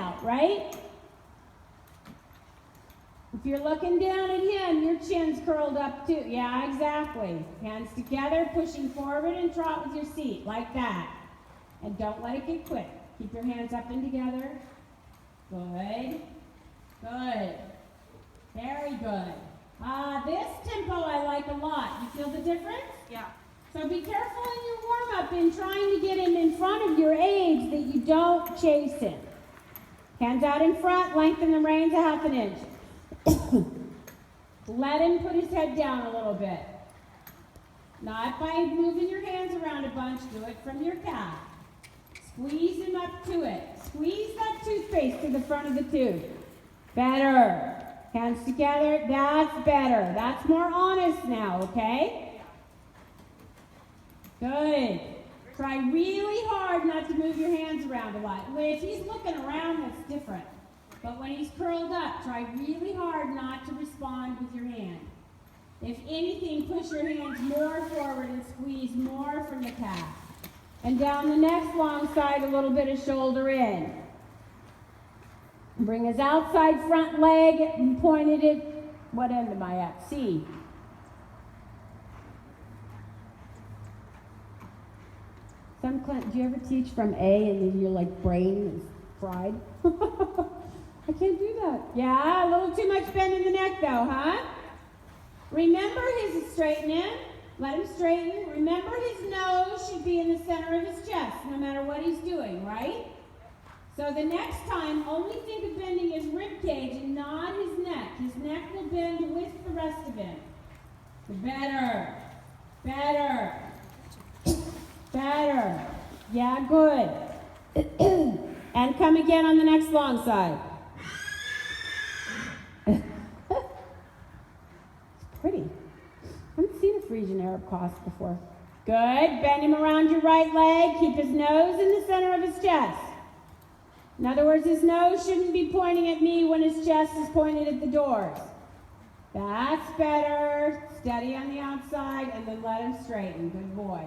out, right? If you're looking down at him, your chin's curled up too. Yeah, exactly. Hands together, pushing forward and trot with your seat, like that. And don't let it get quick. Keep your hands up and together. Good. Good. Very good. This tempo I like a lot. You feel the difference? Yeah. So be careful in your warm-up in trying to get him in front of your aids that you don't chase him. Hands out in front, lengthen the reins a half an inch. Let him put his head down a little bit. Not by moving your hands around a bunch, do it from your calf. Squeeze him up to it. Squeeze that toothpaste to the front of the tooth. Better. Hands together, that's better. That's more honest now, okay? Good. Try really hard not to move your hands around a lot. If he's looking around, that's different. But when he's curled up, try really hard not to respond with your hand. If anything, push your hands more forward and squeeze more from the calf. And down the next long side, a little bit of shoulder in. Bring his outside front leg and pointed it. What end am I at? C. Do you ever teach from A and then your brain is fried? I can't do that. Yeah, a little too much bend in the neck though, huh? Remember his straighten him. Let him straighten. Remember his nose should be in the center of his chest no matter what he's doing, right? So the next time, only think of bending his rib cage and not his neck. His neck will bend with the rest of him. Better. Better. Better. Yeah, good. And come again on the next long side. It's pretty. I haven't seen a Frisian Arab cross before. Good. Bend him around your right leg. Keep his nose in the center of his chest. In other words, his nose shouldn't be pointing at me when his chest is pointed at the doors. That's better. Steady on the outside, and then let him straighten. Good boy.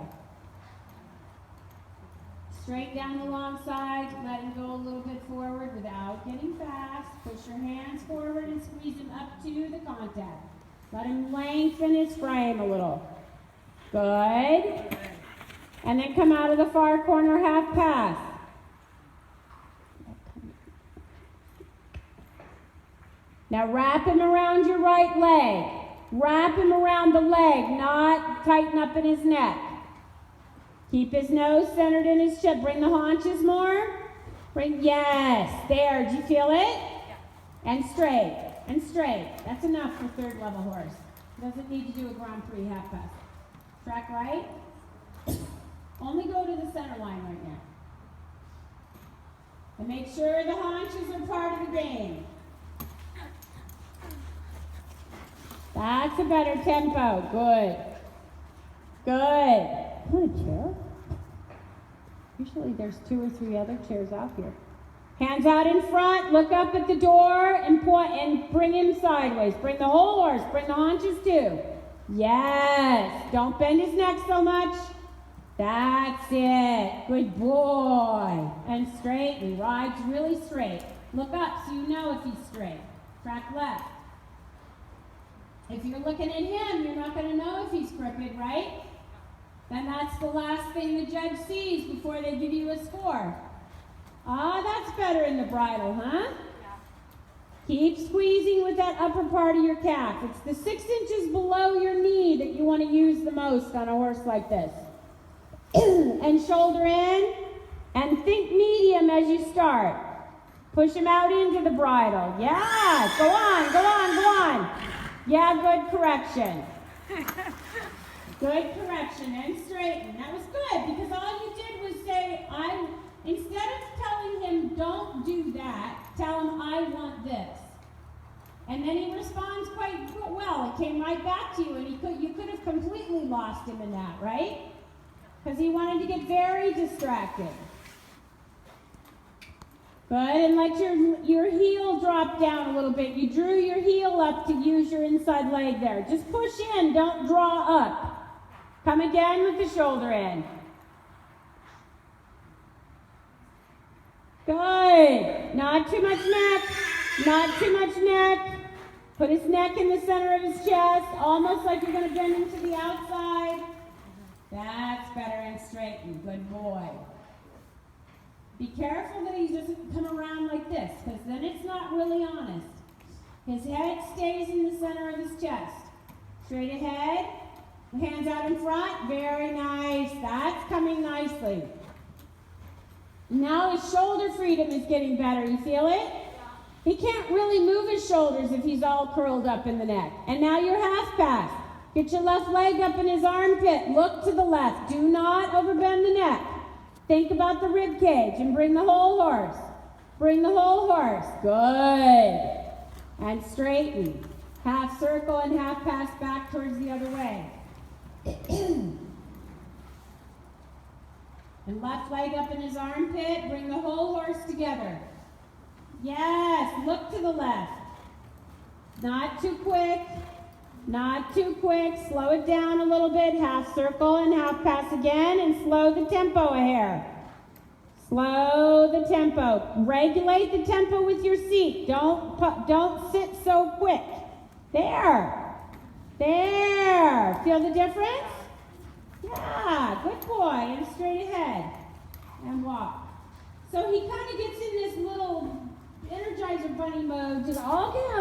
Straight down the long side. Let him go a little bit forward without getting fast. Push your hands forward and squeeze him up to the contact. Let him lengthen his frame a little. Good. And then come out of the far corner half pass. Now wrap him around your right leg. Wrap him around the leg, not tighten up in his neck. Keep his nose centered in his chest. Bring the haunches more. Yes, there. Do you feel it? Yeah. And straight, and straight. That's enough for third level horse. Doesn't need to do a Grand Prix half pass. Track right. Only go to the center line right now. And make sure the haunches are part of the game. That's a better tempo. Good. Good. Want a chair? Usually there's 2 or 3 other chairs out here. Hands out in front. Look up at the door and point and bring him sideways. Bring the whole horse. Bring the haunches too. Yes. Don't bend his neck so much. That's it. Good boy. And straighten. Rides really straight. Look up so you know if he's straight. Track left. If you're looking at him, you're not going to know if he's crooked, right? Then that's the last thing the judge sees before they give you a score. That's better in the bridle, huh? Yeah. Keep squeezing with that upper part of your calf. It's the 6 inches below your knee that you want to use the most on a horse like this. And shoulder in, and think medium as you start. Push him out into the bridle. Yeah, go on, go on, go on. Yeah, good correction. Good correction, and straighten. That was good, because all you did was say, instead of telling him, don't do that, tell him, I want this. And then he responds quite well. It came right back to you, and you could have completely lost him in that, right? Because he wanted to get very distracted. Good, and let your heel drop down a little bit. You drew your heel up to use your inside leg there. Just push in, don't draw up. Come again with the shoulder in. Good. Good. Not too much neck. Not too much neck. Put his neck in the center of his chest, almost like you're going to bend him to the outside. That's better, and straighten. Good boy. Be careful that he doesn't come around like this, because then it's not really honest. His head stays in the center of his chest. Straight ahead. Hands out in front. Very nice. That's coming nicely. Now his shoulder freedom is getting better. You feel it? He can't really move his shoulders if he's all curled up in the neck. And now your half pass. Get your left leg up in his armpit. Look to the left. Do not overbend the neck. Think about the rib cage and bring the whole horse. Bring the whole horse. Good. And straighten. Half circle and half pass back towards the other way. And left leg up in his armpit. Bring the whole horse together. Yes, look to the left. Not too quick. Not too quick. Slow it down a little bit. Half circle and half pass again, and slow the tempo a hair. Slow the tempo. Regulate the tempo with your seat. Don't sit so quick. There. There. Feel the difference? Yeah, good boy. And straight ahead. And walk. So he kind of gets in this little Energizer Bunny mode. Just, okay,